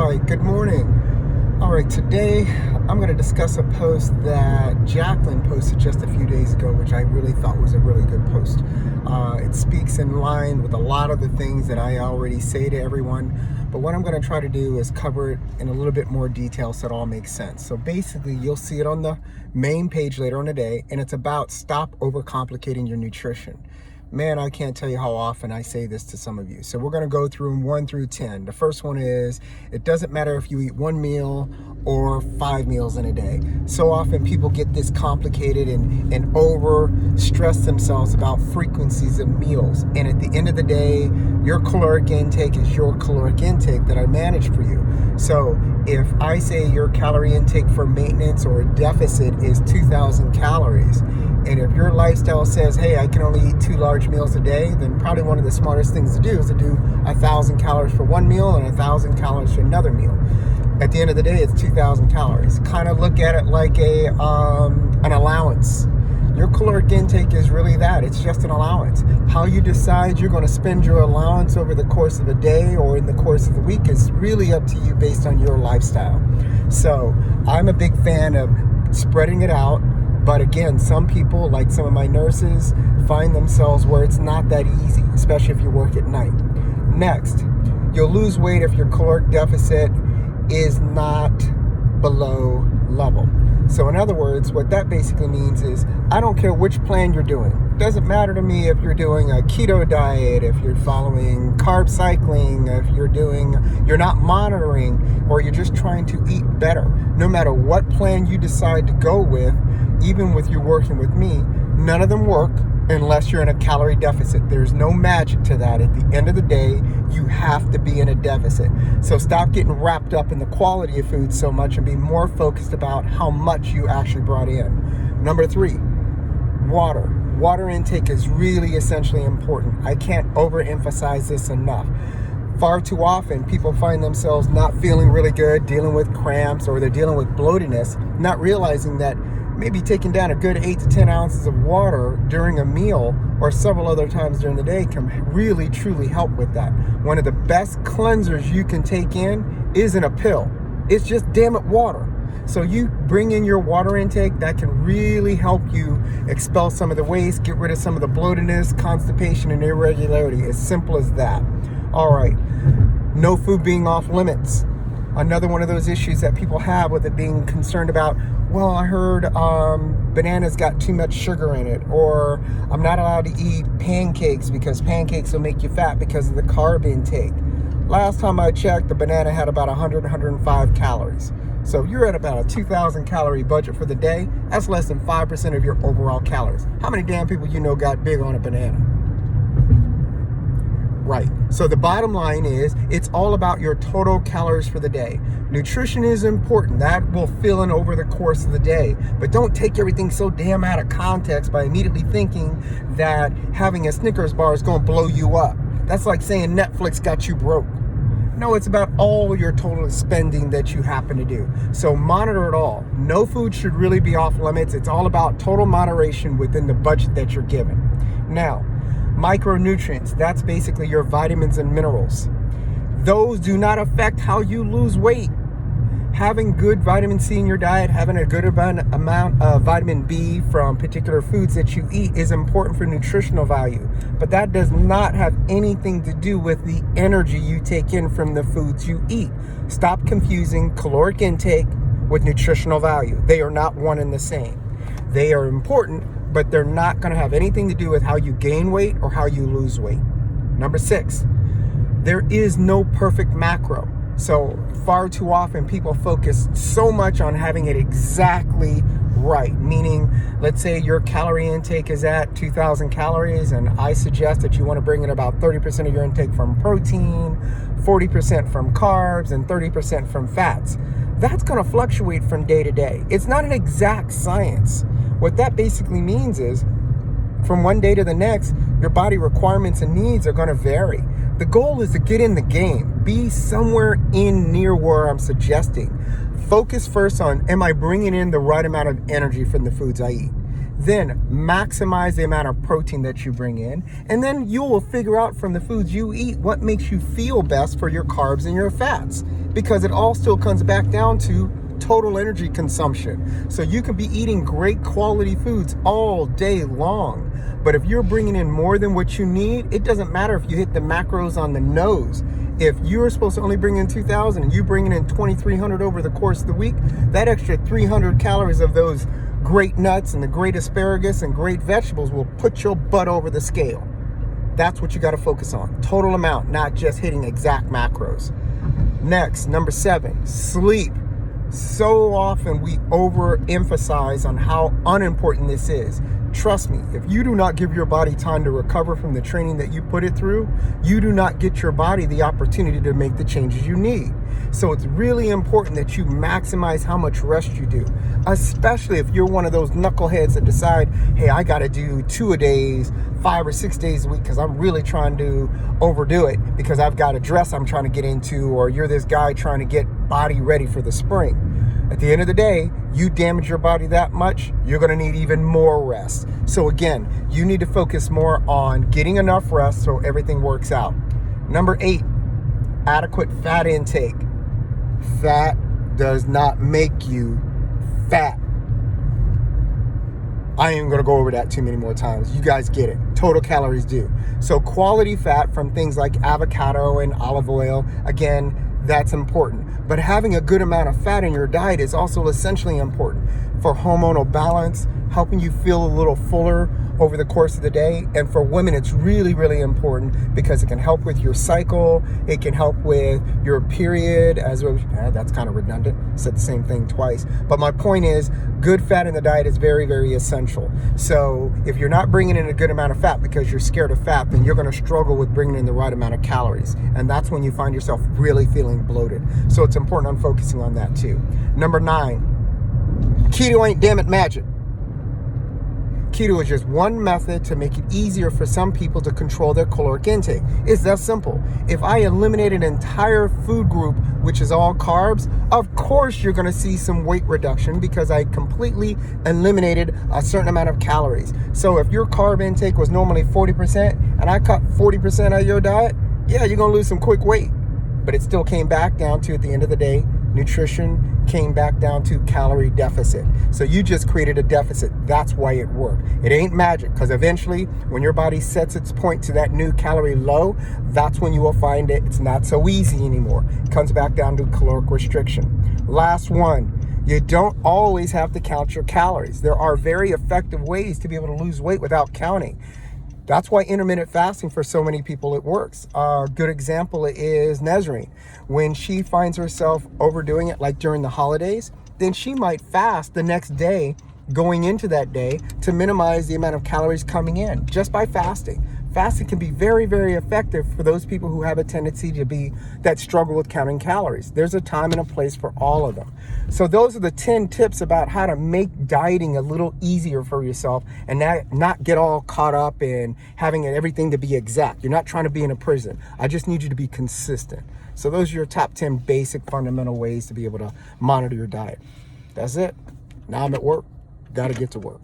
right, good morning. All right, today I'm going to discuss a post that Jacqueline posted just a few days ago, which I really thought was a really good post. It speaks in line with a lot of the things that I already say to everyone, but what I'm going to try to do is cover it in a little bit more detail so it all makes sense. So basically, you'll see it on the main page later on today, and it's about stop overcomplicating your nutrition. Man, I can't tell you how often I say this to some of you. So we're going to go through them 1 through 10. The first one is, it doesn't matter if you eat 1 meal or 5 meals in a day. So often people get this complicated and over stress themselves about frequencies of meals. And at the end of the day, your caloric intake is your caloric intake that I manage for you. So if I say your calorie intake for maintenance or deficit is 2,000 calories, and if your lifestyle says, hey, I can only eat 2 large meals a day, then probably one of the smartest things to do is to do 1,000 calories for 1 meal and 1,000 calories for another meal. At the end of the day, it's 2,000 calories. Kind of look at it like an allowance. Your caloric intake is really that. It's just an allowance. How you decide you're going to spend your allowance over the course of a day or in the course of the week is really up to you based on your lifestyle. So I'm a big fan of spreading it out. But again, some people, like some of my nurses, find themselves where it's not that easy, especially if you work at night. Next, you'll lose weight if your caloric deficit is not below level. So in other words, what that basically means is, I don't care which plan you're doing. It doesn't matter to me if you're doing a keto diet, if you're following carb cycling, if you're not monitoring, or you're just trying to eat better. No matter what plan you decide to go with, even with you working with me, none of them work unless you're in a calorie deficit. There's no magic to that. At the end of the day, you have to be in a deficit. So stop getting wrapped up in the quality of food so much and be more focused about how much you actually brought in. Number 3, water. Water intake is really essentially important. I can't overemphasize this enough. Far too often, people find themselves not feeling really good, dealing with cramps, or they're dealing with bloatedness, not realizing that maybe taking down a good 8 to 10 ounces of water during a meal or several other times during the day can really, truly help with that. One of the best cleansers you can take in isn't a pill. It's just, damn it, water. So you bring in your water intake, that can really help you expel some of the waste, get rid of some of the bloatedness, constipation, and irregularity. As simple as that. All right, no food being off limits. Another one of those issues that people have with it being concerned about, well, I heard bananas got too much sugar in it, or I'm not allowed to eat pancakes because pancakes will make you fat because of the carb intake. Last time I checked, the banana had about 105 calories. So if you're at about a 2,000 calorie budget for the day, that's less than 5% of your overall calories. How many damn people you know got big on a banana? Right. So the bottom line is, it's all about your total calories for the day. Nutrition is important. That will fill in over the course of the day. But don't take everything so damn out of context by immediately thinking that having a Snickers bar is going to blow you up. That's like saying Netflix got you broke. No, it's about all your total spending that you happen to do. So monitor it all. No food should really be off limits. It's all about total moderation within the budget that you're given. Now, micronutrients, that's basically your vitamins and minerals. Those do not affect how you lose weight. Having good vitamin C in your diet, having a good amount of vitamin B from particular foods that you eat is important for nutritional value. But that does not have anything to do with the energy you take in from the foods you eat. Stop confusing caloric intake with nutritional value. They are not one and the same. They are important, but they're not going to have anything to do with how you gain weight or how you lose weight. Number 6, there is no perfect macro. So far too often people focus so much on having it exactly right. Meaning, let's say your calorie intake is at 2,000 calories, and I suggest that you want to bring in about 30% of your intake from protein, 40% from carbs, and 30% from fats. That's going to fluctuate from day to day. It's not an exact science. What that basically means is, from one day to the next, your body requirements and needs are going to vary. The goal is to get in the game. Be somewhere in near where I'm suggesting. Focus first on, am I bringing in the right amount of energy from the foods I eat? Then maximize the amount of protein that you bring in. And then you will figure out from the foods you eat what makes you feel best for your carbs and your fats. because it all still comes back down to total energy consumption. So you can be eating great quality foods all day long, but if you're bringing in more than what you need, it doesn't matter if you hit the macros on the nose. If you're supposed to only bring in 2,000 and you bringing in 2,300 over the course of the week, that extra 300 calories of those great nuts and the great asparagus and great vegetables will put your butt over the scale. That's what you got to focus on. Total amount, not just hitting exact macros. Next, number 7, sleep. So often we overemphasize on how unimportant this is. Trust me, if you do not give your body time to recover from the training that you put it through, you do not get your body the opportunity to make the changes you need. So it's really important that you maximize how much rest you do, especially if you're one of those knuckleheads that decide, hey, I got to do 2-a-days, 5 or 6 days a week because I'm really trying to overdo it because I've got a dress I'm trying to get into, or you're this guy trying to get body ready for the spring. At the end of the day, you damage your body that much, you're going to need even more rest. So again, you need to focus more on getting enough rest so everything works out. Number 8, adequate fat intake. Fat does not make you fat. I ain't going to go over that too many more times. You guys get it. Total calories do. So quality fat from things like avocado and olive oil, again, that's important. But having a good amount of fat in your diet is also essentially important for hormonal balance, helping you feel a little fuller over the course of the day. And for women, it's really, really important because it can help with your cycle. It can help with your period. That's kind of redundant. Said the same thing twice. But my point is, good fat in the diet is very, very essential. So if you're not bringing in a good amount of fat because you're scared of fat, then you're going to struggle with bringing in the right amount of calories. And that's when you find yourself really feeling bloated. So it's important on focusing on that too. Number 9, keto ain't damn it magic. Keto is just one method to make it easier for some people to control their caloric intake. It's that simple. If I eliminate an entire food group, which is all carbs, of course you're going to see some weight reduction because I completely eliminated a certain amount of calories. So if your carb intake was normally 40% and I cut 40% out of your diet, yeah, you're going to lose some quick weight. But it still came back down to, at the end of the day, nutrition came back down to calorie deficit. So you just created a deficit. That's why it worked. It ain't magic, because eventually when your body sets its point to that new calorie low, that's when you will find it's not so easy anymore. It comes back down to caloric restriction. Last one, you don't always have to count your calories. There are very effective ways to be able to lose weight without counting. That's why intermittent fasting for so many people, it works. A good example is Nesrine. When she finds herself overdoing it, like during the holidays, then she might fast the next day going into that day to minimize the amount of calories coming in just by fasting. Fasting can be very, very effective for those people who have a tendency that struggle with counting calories. There's a time and a place for all of them. So those are the 10 tips about how to make dieting a little easier for yourself and not get all caught up in having everything to be exact. You're not trying to be in a prison. I just need you to be consistent. So those are your top 10 basic fundamental ways to be able to monitor your diet. That's it. Now I'm at work. Got to get to work.